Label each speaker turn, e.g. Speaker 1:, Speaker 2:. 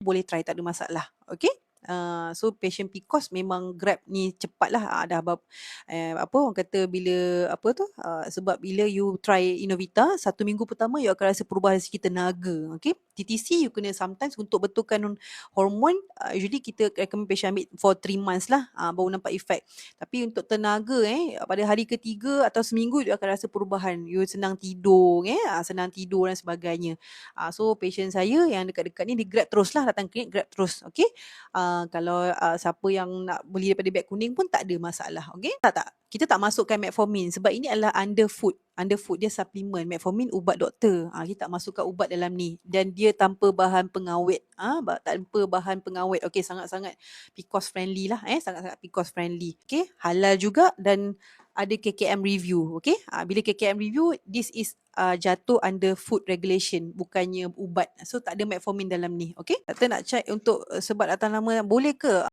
Speaker 1: boleh try, tak ada masalah. Okay? So patient PCOS memang Grab ni cepat lah. Dah apa orang kata bila apa tu sebab bila you try Inovita 1 minggu pertama you akan rasa perubahan dari segi tenaga. Okay, TTC you kena sometimes untuk betulkan hormon, usually kita recommend patient ambil for 3 months lah, baru nampak efek. Tapi untuk tenaga pada hari ketiga atau seminggu you akan rasa perubahan. You senang tidur senang tidur dan sebagainya. So patient saya yang dekat-dekat ni dia Grab terus lah, datang klinik Grab terus. Okay, kalau siapa yang nak beli daripada beg kuning pun tak ada masalah. Okay, tak kita tak masukkan metformin sebab ini adalah underfood dia suplemen. Metformin ubat doktor, kita tak masukkan ubat dalam ni, dan dia tanpa bahan pengawet, tanpa bahan pengawet. Okay, sangat-sangat PCOS friendly lah, sangat-sangat PCOS friendly. Okay, halal juga dan ada KKM review. Okay, bila KKM review, this is jatuh under food regulation, bukannya ubat. So tak ada metformin dalam ni. Okay, doktor nak check untuk sebab atas nama boleh ke